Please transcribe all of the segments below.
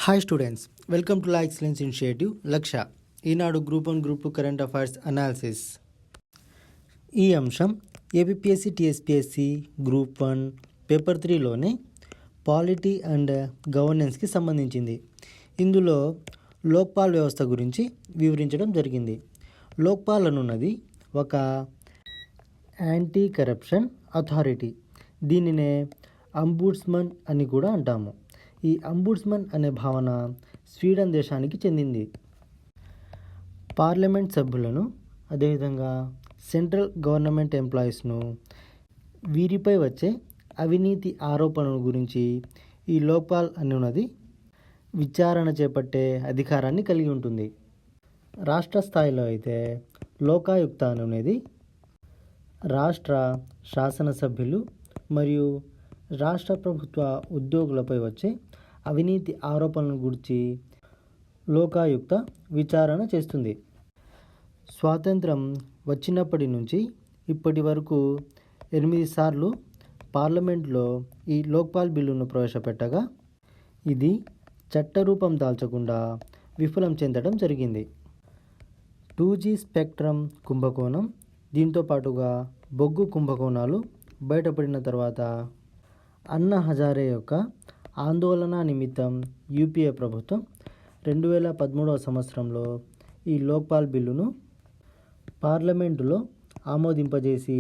Hi students, welcome to la excellence initiative Lakshya. Eenadu group 1 group 2 current affairs analysis. ఈ అంశం APSC TSPSC group 1 paper 3లోనే polity and గవర్నెన్స్కి సంబంధించింది. ఇందులో లోక్పాల్ వ్యవస్థ గురించి వివరించడం జరిగింది. లోక్పాల్ అనున్నది ఒక యాంటీ కరప్షన్ అథారిటీ. దీనినే అంబుడ్స్మన్ అని కూడా అంటాము. ఈ అంబుడ్స్మన్ అనే భావన స్వీడన్ దేశానికి చెందింది. పార్లమెంట్ సభ్యులను, అదేవిధంగా సెంట్రల్ గవర్నమెంట్ ఎంప్లాయీస్ను, వీరిపై వచ్చే అవినీతి ఆరోపణల గురించి ఈ లోక్పాల్ అనున్నది విచారణ చేపట్టే అధికారాన్ని కలిగి ఉంటుంది. రాష్ట్ర స్థాయిలో అయితే లోకాయుక్త అనేది రాష్ట్ర శాసనసభ్యులు మరియు రాష్ట్ర ప్రభుత్వ ఉద్యోగులపై వచ్చే అవినీతి ఆరోపణల గురించి లోకాయుక్త విచారణ చేస్తుంది. స్వాతంత్రం వచ్చినప్పటి నుంచి ఇప్పటి వరకు 8 సార్లు పార్లమెంట్లో ఈ లోక్పాల్ బిల్లును ప్రవేశపెట్టగా ఇది చట్టరూపం దాల్చకుండా విఫలం చెందడం జరిగింది. 2G స్పెక్ట్రమ్ కుంభకోణం, దీంతో పాటుగా బొగ్గు కుంభకోణాలు బయటపడిన తర్వాత అన్నా హజారే యొక్క ఆందోళన నిమిత్తం యూపీఏ ప్రభుత్వం 2013 సంవత్సరంలో ఈ లోక్పాల్ బిల్లును పార్లమెంటులో ఆమోదింపజేసి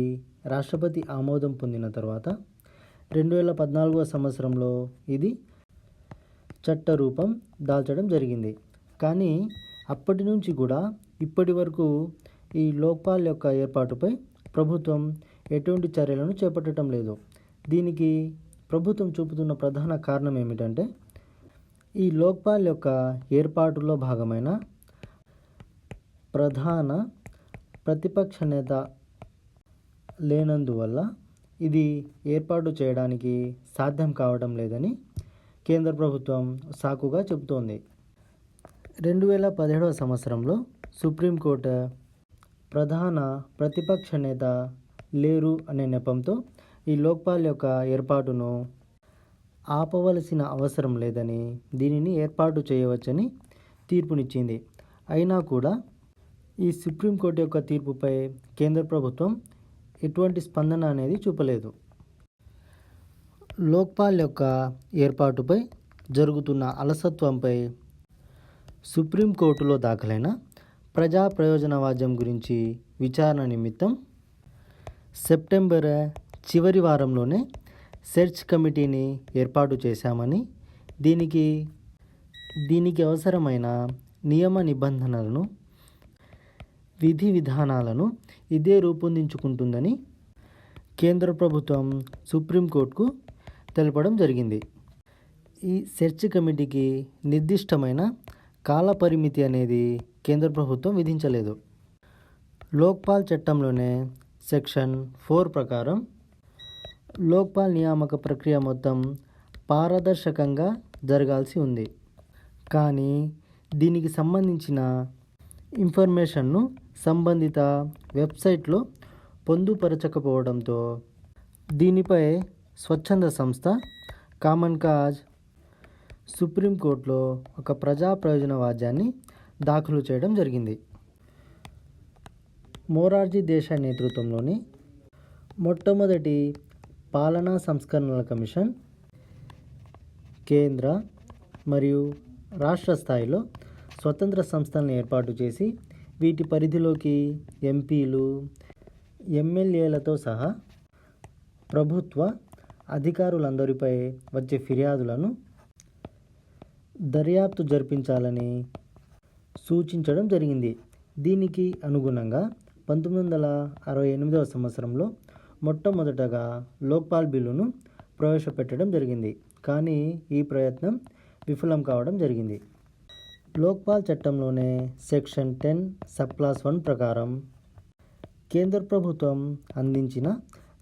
రాష్ట్రపతి ఆమోదం పొందిన తర్వాత 2014 సంవత్సరంలో ఇది చట్టరూపం దాల్చడం జరిగింది. కానీ అప్పటి నుంచి కూడా ఇప్పటి వరకు ఈ లోక్పాల్ యొక్క ఏర్పాటుపై ప్రభుత్వం ఎటువంటి చర్యలను చేపట్టడం లేదు. దీనికి ప్రభుత్వం చూపుతున్న ప్రధాన కారణం ఏమిటంటే ఈ లోక్పాల్ యొక్క ఏర్పాటులో భాగమైన ప్రధాన ప్రతిపక్ష నేత లేనందువల్ల ఇది ఏర్పాటు చేయడానికి సాధ్యం కావడం లేదని కేంద్ర ప్రభుత్వం సాకుగా చెబుతోంది. 2017 సంవత్సరంలో సుప్రీంకోర్టు ప్రధాన ప్రతిపక్ష నేత లేరు అనే నెపంతో ఈ లోక్పాల్ యొక్క ఏర్పాటును ఆపవలసిన అవసరం లేదని, దీనిని ఏర్పాటు చేయవచ్చని తీర్పునిచ్చింది. అయినా కూడా ఈ సుప్రీంకోర్టు యొక్క తీర్పుపై కేంద్ర ప్రభుత్వం ఎటువంటి స్పందన అనేది చూపలేదు. లోక్పాల్ యొక్క ఏర్పాటుపై జరుగుతున్న అలసత్వంపై సుప్రీంకోర్టులో దాఖలైన ప్రజా ప్రయోజనవాద్యం గురించి విచారణ నిమిత్తం సెప్టెంబర్ చివరి వారంలోనే సెర్చ్ కమిటీని ఏర్పాటు చేశామని, దీనికి అవసరమైన నియమ నిబంధనలను, విధి విధానాలను ఇదే రూపొందించుకుంటుందని కేంద్ర ప్రభుత్వం సుప్రీంకోర్టుకు తెలపడం జరిగింది. ఈ సెర్చ్ కమిటీకి నిర్దిష్టమైన కాల పరిమితి అనేది కేంద్ర ప్రభుత్వం విధించలేదు. లోక్పాల్ చట్టంలోనే సెక్షన్ 4 ప్రకారం లోక్పాల్ నియామక ప్రక్రియ మొత్తం పారదర్శకంగా జరగాల్సి ఉంది. కానీ దీనికి సంబంధించిన ఇన్ఫర్మేషన్ను సంబంధిత వెబ్సైట్లో పొందుపరచకపోవడంతో దీనిపై స్వచ్ఛంద సంస్థ కామన్ కాజ్ సుప్రీంకోర్టులో ఒక ప్రజా ప్రయోజన వాద్యాన్ని దాఖలు చేయడం జరిగింది. మొరార్జీ దేశాయ్ నేతృత్వంలోని మొట్టమొదటి పాలనా సంస్కరణల కమిషన్ కేంద్ర మరియు రాష్ట్ర స్థాయిలో స్వతంత్ర సంస్థలను ఏర్పాటు చేసి వీటి పరిధిలోకి ఎంపీలు, ఎమ్మెల్యేలతో సహా ప్రభుత్వ అధికారులందరిపై వచ్చే ఫిర్యాదులను దర్యాప్తు జరిపించాలని సూచించడం జరిగింది. దీనికి అనుగుణంగా 1968 సంవత్సరంలో మొట్టమొదటగా లోక్పాల్ బిల్లును ప్రవేశపెట్టడం జరిగింది. కానీ ఈ ప్రయత్నం విఫలం కావడం జరిగింది. లోక్పాల్ చట్టంలోనే సెక్షన్ 10 సబ్క్లాస్ 1 ప్రకారం కేంద్ర ప్రభుత్వం అందించిన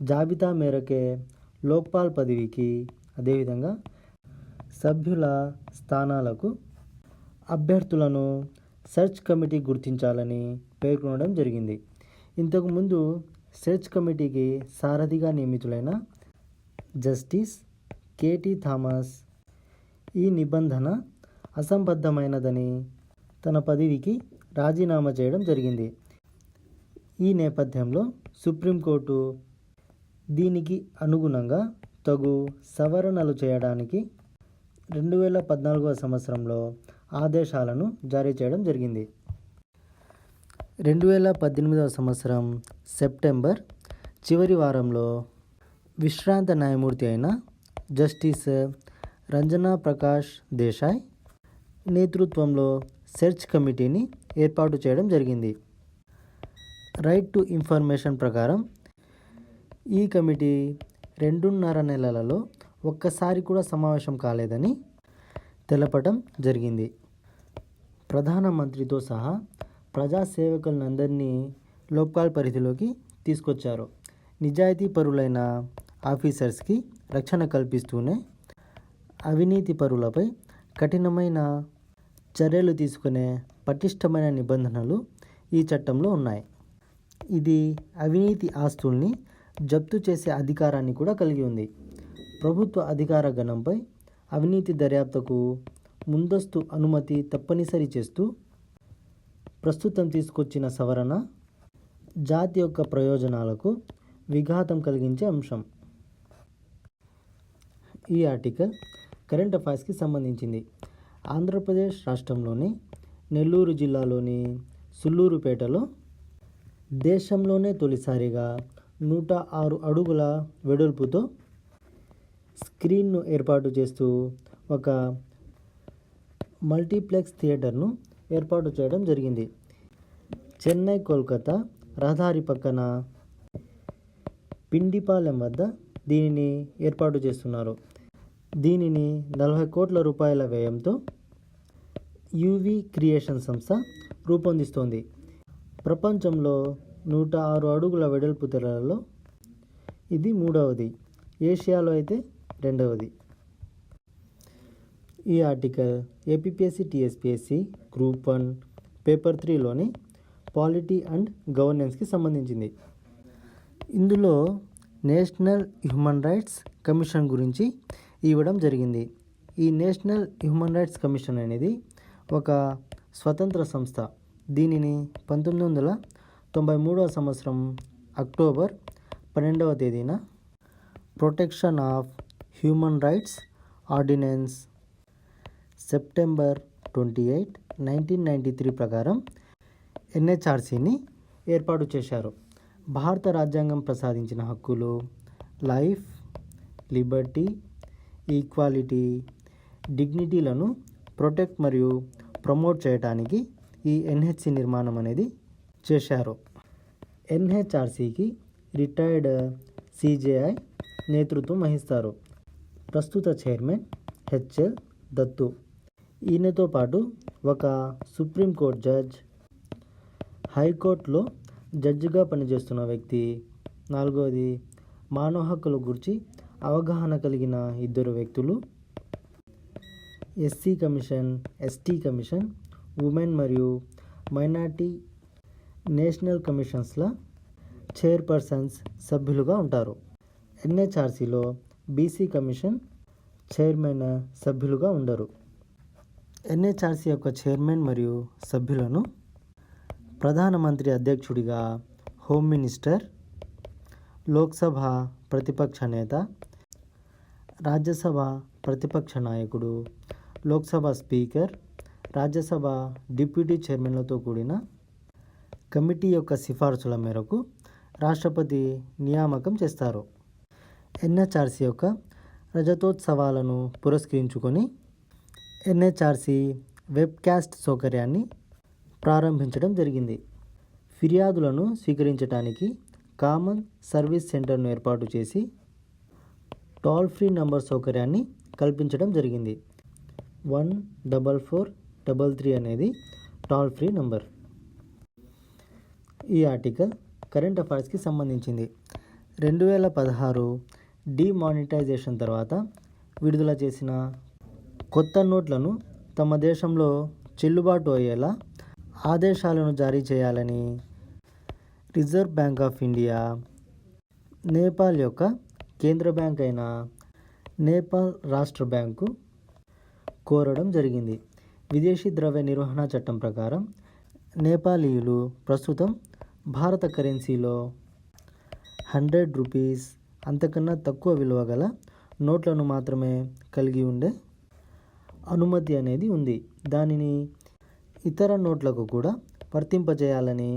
జాబితా మేరకే లోక్పాల్ పదవికి, అదేవిధంగా సభ్యుల స్థానాలకు అభ్యర్థులను సెర్చ్ కమిటీ గుర్తించాలని పేర్కొనడం జరిగింది. ఇంతకుముందు సెర్చ్ కమిటీకి సారథిగా నియమితులైన జస్టిస్ KT థామస్ ఈ నిబంధన అసంబద్ధమైనదని తన పదవికి రాజీనామా చేయడం జరిగింది. ఈ నేపథ్యంలో సుప్రీంకోర్టు దీనికి అనుగుణంగా తగు సవరణలు చేయడానికి 2014 సంవత్సరంలో ఆదేశాలను జారీ చేయడం జరిగింది. 2018 సంవత్సరం సెప్టెంబర్ చివరి వారంలో విశ్రాంత న్యాయమూర్తి అయిన జస్టిస్ రంజనా ప్రకాష్ దేశాయ్ నేతృత్వంలో సెర్చ్ కమిటీని ఏర్పాటు చేయడం జరిగింది. రైట్ టు ఇన్ఫర్మేషన్ ప్రకారం ఈ కమిటీ 2.5 నెలలలో ఒక్కసారి కూడా సమావేశం కాలేదని తెలపడం జరిగింది. ప్రధానమంత్రితో సహా ప్రజాసేవకులందరినీ లోక్పాల్ పరిధిలోకి తీసుకొచ్చారు. నిజాయితీ పరులైన ఆఫీసర్స్కి రక్షణ కల్పిస్తూనే అవినీతి పరులపై కఠినమైన చర్యలు తీసుకునే పటిష్టమైన నిబంధనలు ఈ చట్టంలో ఉన్నాయి. ఇది అవినీతి ఆస్తుల్ని జప్తు చేసే అధికారాన్ని కూడా కలిగి ఉంది. ప్రభుత్వ అధికార గణంపై అవినీతి దర్యాప్తుకు ముందస్తు అనుమతి తప్పనిసరి చేస్తూ ప్రస్తుతం తీసుకొచ్చిన సవరణ జాతి యొక్క ప్రయోజనాలకు విఘాతం కలిగించే అంశం. ఈ ఆర్టికల్ కరెంట్ అఫైర్స్కి సంబంధించింది. ఆంధ్రప్రదేశ్ రాష్ట్రంలోని నెల్లూరు జిల్లాలోని సుళ్ళూరుపేటలో దేశంలోనే తొలిసారిగా 106 అడుగుల వెడల్పుతో స్క్రీన్ను ఏర్పాటు చేస్తూ ఒక మల్టీప్లెక్స్ థియేటర్ను ఏర్పాటు చేయడం జరిగింది. చెన్నై కోల్కతా రహదారి పక్కన పిండిపాలెం వద్ద దీనిని ఏర్పాటు చేస్తున్నారు. దీనిని 40 కోట్ల రూపాయల వ్యయంతో యువి క్రియేషన్ సంస్థ రూపొందిస్తోంది. ప్రపంచంలో 106 అడుగుల వెడల్పు తెరలలో ఇది 3వది, ఏషియాలో అయితే 2వది. ఈ article APPSC TSPSC group 1 paper 3లోని పాలిటీ అండ్ గవర్నెన్స్కి సంబంధించింది. ఇందులో నేషనల్ హ్యూమన్ రైట్స్ కమిషన్ గురించి ఇవ్వడం జరిగింది. ఈ నేషనల్ హ్యూమన్ రైట్స్ కమిషన్ అనేది ఒక స్వతంత్ర సంస్థ. దీనిని 1993 సంవత్సరం అక్టోబర్ 12వ తేదీన protection of human rights ordinance September 28, 1993 ప్రకారం ఎన్హెచ్ఆర్సీని ఏర్పాటు చేశారు. భారత రాజ్యాంగం ప్రసాదించిన హక్కులు లైఫ్, లిబర్టీ, ఈక్వాలిటీ, డిగ్నిటీలను ప్రొటెక్ట్ మరియు ప్రమోట్ చేయడానికి ఈ ఎన్హెచ్సి నిర్మాణం అనేది చేశారు. ఎన్హెచ్ఆర్సీకి రిటైర్డ్ సిజేఐ నేతృత్వం వహిస్తారు. ప్రస్తుత చైర్మన్ హెచ్ఎల్ దత్తు. ఈయనతో పాటు ఒక సుప్రీంకోర్టు జడ్జ్, హైకోర్టులో జడ్జిగా పనిచేస్తున్న వ్యక్తి, 4వది మానవ హక్కుల గురించి అవగాహన కలిగిన 2 వ్యక్తులు, SC commission, ST commission, women మరియు మైనార్టీ నేషనల్ కమిషన్స్ల చైర్పర్సన్స్ సభ్యులుగా ఉంటారు. ఎన్హెచ్ఆర్సీలో బీసీ కమిషన్ చైర్మన్ సభ్యులుగా ఉండరు. ఎన్హెచ్ఆర్సీ యొక్క చైర్మన్ మరియు సభ్యులను ప్రధానమంత్రి అధ్యక్షుడిగా హోమ్ మినిస్టర్, లోక్సభ ప్రతిపక్ష నేత, రాజ్యసభ ప్రతిపక్ష నాయకుడు, లోక్సభ స్పీకర్, రాజ్యసభ డిప్యూటీ చైర్మన్లతో కూడిన కమిటీ యొక్క సిఫార్సుల మేరకు రాష్ట్రపతి నియామకం చేస్తారు. ఎన్హెచ్ఆర్సీ యొక్క రజతోత్సవాలను పురస్కరించుకొని ఎన్హెచ్ఆర్సీ వెబ్కాస్ట్ సౌకర్యాన్ని ప్రారంభించడం జరిగింది. ఫిర్యాదులను స్వీకరించడానికి కామన్ సర్వీస్ సెంటర్ను ఏర్పాటు చేసి టోల్ ఫ్రీ నంబర్ సౌకర్యాన్ని కల్పించడం జరిగింది. 14433 అనేది టోల్ ఫ్రీ నంబర్. ఈ ఆర్టికల్ కరెంట్ అఫైర్స్కి సంబంధించింది. 2016 డిమానిటైజేషన్ తర్వాత విడుదల చేసిన కొత్త నోట్లను తమ దేశంలో చెల్లుబాటు అయ్యేలా ఆదేశాలను జారీ చేయాలని reserve bank of India Nepal యొక్క కేంద్ర బ్యాంక్ అయిన నేపాల్ రాష్ట్ర బ్యాంకు కోరడం జరిగింది. విదేశీ ద్రవ్య నిర్వహణ చట్టం ప్రకారం నేపాలీయులు ప్రస్తుతం భారత కరెన్సీలో 100 రూపీస్ అంతకన్నా తక్కువ విలువ గల నోట్లను మాత్రమే కలిగి ఉండే అనుమతి అనేది ఉంది. దానిని ఇతర నోట్లకు కూడా వర్తింపజేయాలని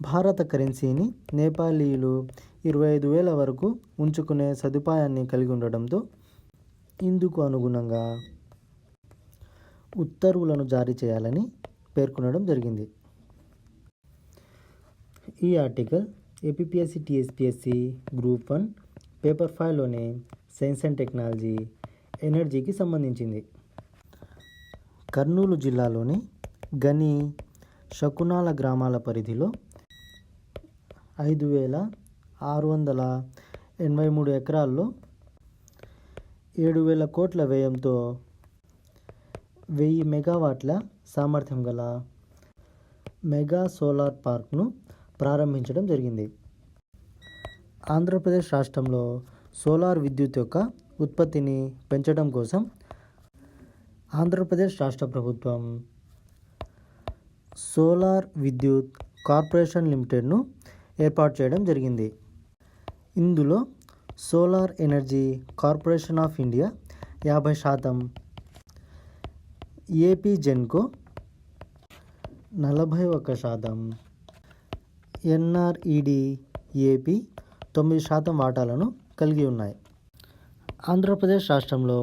భారత కరెన్సీని నేపాలీయులు 25,000 వరకు ఉంచుకునే సదుపాయాన్ని కలిగి ఉండడంతో ఇందుకు అనుగుణంగా ఉత్తర్వులను జారీ చేయాలని పేర్కొనడం జరిగింది. ఈ article APPSC TSPSC group 1 paper 5లోని సైన్స్ అండ్ టెక్నాలజీ ఎనర్జీకి సంబంధించింది. కర్నూలు జిల్లాలోని గని శకునాల గ్రామాల పరిధిలో 5,683 ఎకరాల్లో 7,000 కోట్ల వ్యయంతో 1000 మెగావాట్ల సామర్థ్యం గల మెగా సోలార్ పార్క్ను ప్రారంభించడం జరిగింది. ఆంధ్రప్రదేశ్ రాష్ట్రంలో సోలార్ విద్యుత్ యొక్క ఉత్పత్తిని పెంచడం కోసం ఆంధ్రప్రదేశ్ రాష్ట్ర ప్రభుత్వం సోలార్ విద్యుత్ కార్పొరేషన్ లిమిటెడ్ను ఏర్పాటు చేయడం జరిగింది. ఇందులో solar energy corporation of India 50%, AP Genco 41%, NRED AP 9% వాటాలను కలిగి ఉన్నాయి. ఆంధ్రప్రదేశ్ రాష్ట్రంలో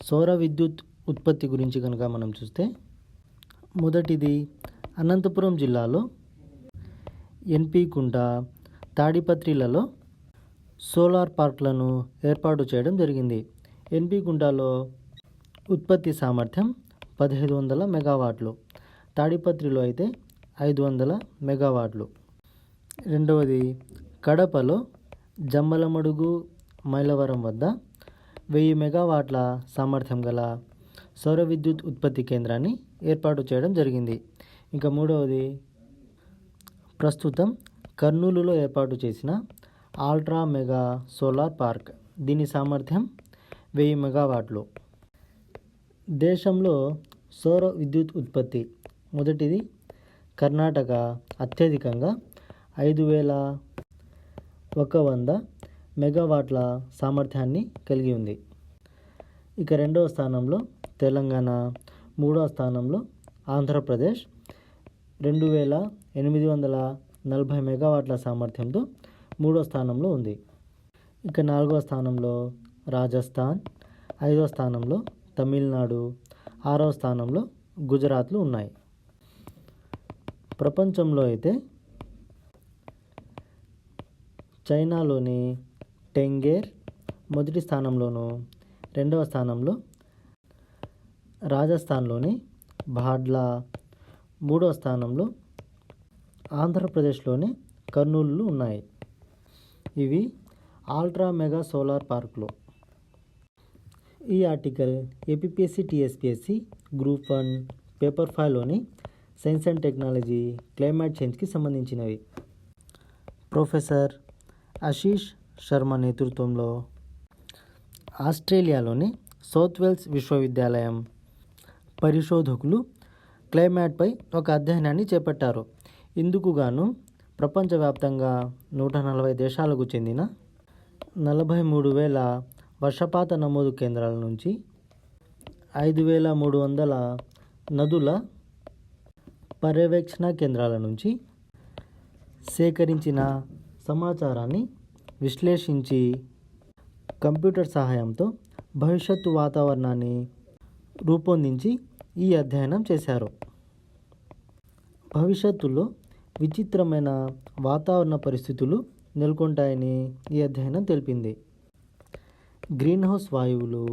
సౌర విద్యుత్ ఉత్పత్తి గురించి కనుక మనం చూస్తే మొదటిది అనంతపురం జిల్లాలో ఎన్పి-కుంట, తాడిపత్రిలలో సోలార్ పార్క్లను ఏర్పాటు చేయడం జరిగింది. ఎన్పి-కుంటలో ఉత్పత్తి సామర్థ్యం 1,500 మెగావాట్లు, తాడిపత్రిలో అయితే 500 మెగావాట్లు. రెండవది కడపలో జమ్మలమడుగు, మైలవరం వద్ద 1000 మెగావాట్ల సామర్థ్యం గల సౌర విద్యుత్ ఉత్పత్తి కేంద్రాన్ని ఏర్పాటు చేయడం జరిగింది. ఇంకా మూడవది ప్రస్తుతం కర్నూలులో ఏర్పాటు చేసిన అల్ట్రా మెగా సోలార్ పార్క్. దీని సామర్థ్యం 1000 మెగావాట్లు. దేశంలో సౌర విద్యుత్ ఉత్పత్తి మొదటిది కర్ణాటక అత్యధికంగా 5,100 మెగావాట్ల సామర్థ్యాన్ని కలిగి ఉంది. ఇక రెండవ స్థానంలో తెలంగాణ, మూడవ స్థానంలో ఆంధ్రప్రదేశ్ 2,840 మెగావాట్ల సామర్థ్యంతో మూడో స్థానంలో ఉంది. ఇక నాలుగవ స్థానంలో రాజస్థాన్, ఐదవ స్థానంలో తమిళనాడు, ఆరవ స్థానంలో గుజరాత్లు ఉన్నాయి. ప్రపంచంలో అయితే చైనాలోని టెంగేర్ మొదటి స్థానంలోను, రెండవ స్థానంలో రాజస్థాన్లోని భాడ్లా, మూడవ స్థానంలో ఆంధ్రప్రదేశ్లోని కర్నూలు ఉన్నాయి. ఇవి అల్ట్రా మెగా సోలార్ పార్కులు. ఈ article APPSC TSPSC group 1 paper 5లోని సైన్స్ అండ్ టెక్నాలజీ క్లైమేట్ చేంజ్కి సంబంధించినవి. ప్రొఫెసర్ ఆశీష్ శర్మ నేతృత్వంలో ఆస్ట్రేలియాలోని సౌత్ వేల్స్ విశ్వవిద్యాలయం పరిశోధకులు క్లైమేట్పై ఒక అధ్యయనాన్ని చేపట్టారు. ఇందుకు గాను ప్రపంచవ్యాప్తంగా 140 దేశాలకు చెందిన 43,000 వర్షపాత నమోదు కేంద్రాల నుంచి 5,300 నదుల పర్యవేక్షణ కేంద్రాల నుంచి సేకరించిన సమాచారాన్ని విశ్లేషించి కంప్యూటర్ సహాయంతో భవిష్యత్తు వాతావరణాన్ని రూపొందించి ఈ అధ్యయనం చేశారు. భవిష్యత్తులో విచిత్రమైన వాతావరణ పరిస్థితులు నెలకొంటాయని ఈ అధ్యయనం తెలిపింది. గ్రీన్ హౌస్ వాయువులు,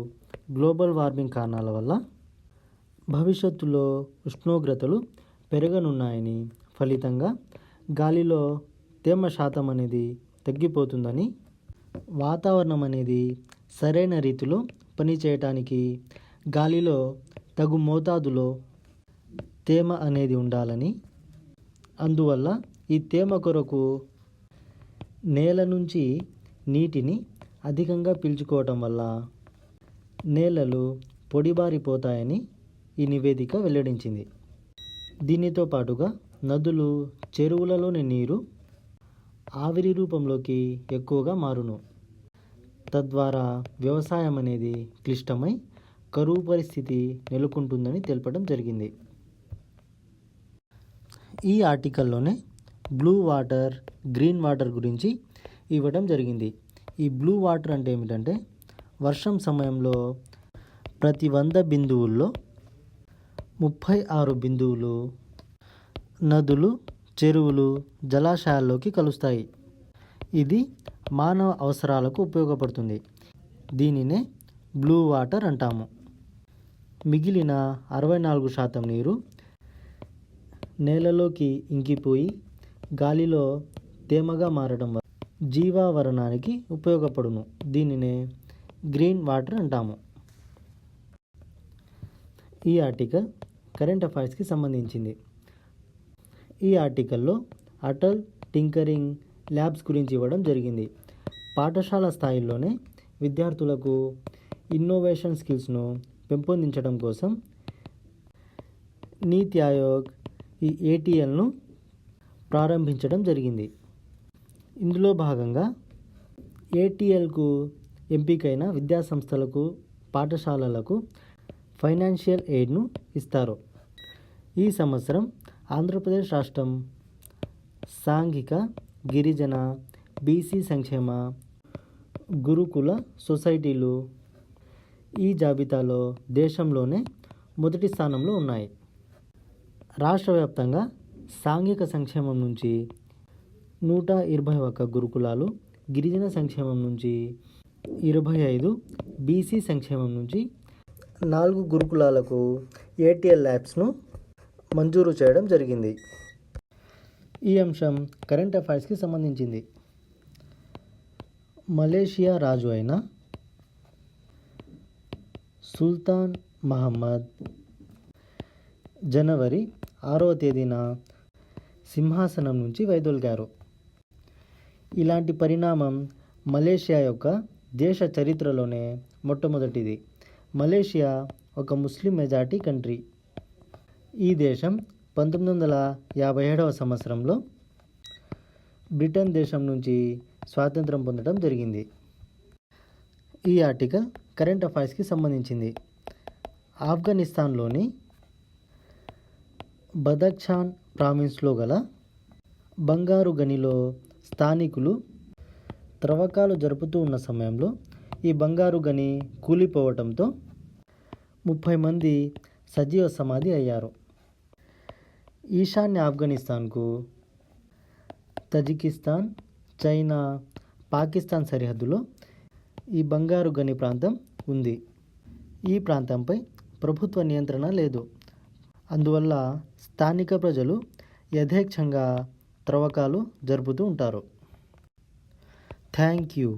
గ్లోబల్ వార్మింగ్ కారణాల వల్ల భవిష్యత్తులో ఉష్ణోగ్రతలు పెరగనున్నాయని, ఫలితంగా గాలిలో తేమ శాతం అనేది తగ్గిపోతుందని, వాతావరణం అనేది సరైన రీతిలో పనిచేయటానికి గాలిలో తగు మోతాదులో తేమ అనేది ఉండాలని, అందువల్ల ఈ తేమ కొరకు నేల నుంచి నీటిని అధికంగా పీల్చుకోవటం వల్ల నేలలు పొడిబారిపోతాయని ఈ నివేదిక వెల్లడించింది. దీనితో పాటుగా నదులు, చెరువులలోని నీరు ఆవిరి రూపంలోకి ఎక్కువగా మారును. తద్వారా వ్యవసాయం అనేది క్లిష్టమై కరువు పరిస్థితి నెలకొంటుందని తెలపడం జరిగింది. ఈ ఆర్టికల్లోనే బ్లూ వాటర్, గ్రీన్ వాటర్ గురించి ఇవ్వడం జరిగింది. ఈ బ్లూ వాటర్ అంటే ఏమిటంటే వర్షం సమయంలో ప్రతి 100 బిందువుల్లో 36 బిందువులు నదులు, చెరువులు, జలాశయాల్లోకి కలుస్తాయి. ఇది మానవ అవసరాలకు ఉపయోగపడుతుంది. దీనినే బ్లూ వాటర్ అంటాము. మిగిలిన 64% నీరు నేలలోకి ఇంకిపోయి గాలిలో తేమగా మారడం వల్ల జీవావరణానికి ఉపయోగపడును. దీనినే గ్రీన్ వాటర్ అంటాము. ఈ ఆర్టికల్ కరెంట్ అఫైర్స్కి సంబంధించింది. ఈ ఆర్టికల్లో అటల్ టింకరింగ్ ల్యాబ్స్ గురించి ఇవ్వడం జరిగింది. పాఠశాల స్థాయిలోనే విద్యార్థులకు ఇన్నోవేషన్ స్కిల్స్ను పెంపొందించడం కోసం నీతి ఆయోగ్ ఈ ATLను ప్రారంభించడం జరిగింది. ఇందులో భాగంగా ATLకు ఎంపికైన విద్యాసంస్థలకు, పాఠశాలలకు ఫైనాన్షియల్ ఎయిడ్ను ఇస్తారు. ఈ సంవత్సరం ఆంధ్రప్రదేశ్ రాష్ట్రం సాంఘిక, గిరిజన, BC సంక్షేమ గురుకుల సొసైటీలు ఈ జాబితాలో దేశంలోనే మొదటి స్థానంలో ఉన్నాయి. రాష్ట్ర వ్యాప్తంగా సాంఘిక సంక్షేమం నుంచి 121 గురుకులాలు, గిరిజన సంక్షేమం నుంచి 25, BC సంక్షేమం నుంచి 4 గురుకులాలకు ATL ల్యాబ్స్ను మంజూరు చేయడం జరిగింది. ఈ అంశం కరెంట్ అఫైర్స్కి సంబంధించింది. మలేషియా రాజు అయిన సుల్తాన్ మహమ్మద్ జనవరి 6వ తేదీన సింహాసనం నుంచి వైదొలిగారు. ఇలాంటి పరిణామం మలేషియా యొక్క దేశ చరిత్రలోనే మొట్టమొదటిది. మలేషియా ఒక ముస్లిం మెజారిటీ కంట్రీ. ఈ దేశం 1957వ సంవత్సరంలో బ్రిటన్ దేశం నుంచి స్వాతంత్రం పొందడం జరిగింది. ఈ ఆర్టికల్ కరెంట్ అఫైర్స్కి సంబంధించింది. ఆఫ్ఘనిస్తాన్లోని బదఖ్షాన్ ప్రావిన్స్లో గల బంగారు గనిలో స్థానికులు త్రవ్వకాలు జరుపుతూ ఉన్న సమయంలో ఈ బంగారు గని కూలిపోవటంతో 30 మంది సజీవ సమాధి అయ్యారు. ఈశాన్య ఆఫ్ఘనిస్తాన్కు తజికిస్తాన్, చైనా, పాకిస్తాన్ సరిహద్దులో ఈ బంగారు గని ప్రాంతం ఉంది. ఈ ప్రాంతంపై ప్రభుత్వ నియంత్రణ లేదు. అందువల్ల స్థానిక ప్రజలు యథేచ్ఛంగా త్రవ్వకాలు జరుపుతూ ఉంటారు. Thank you.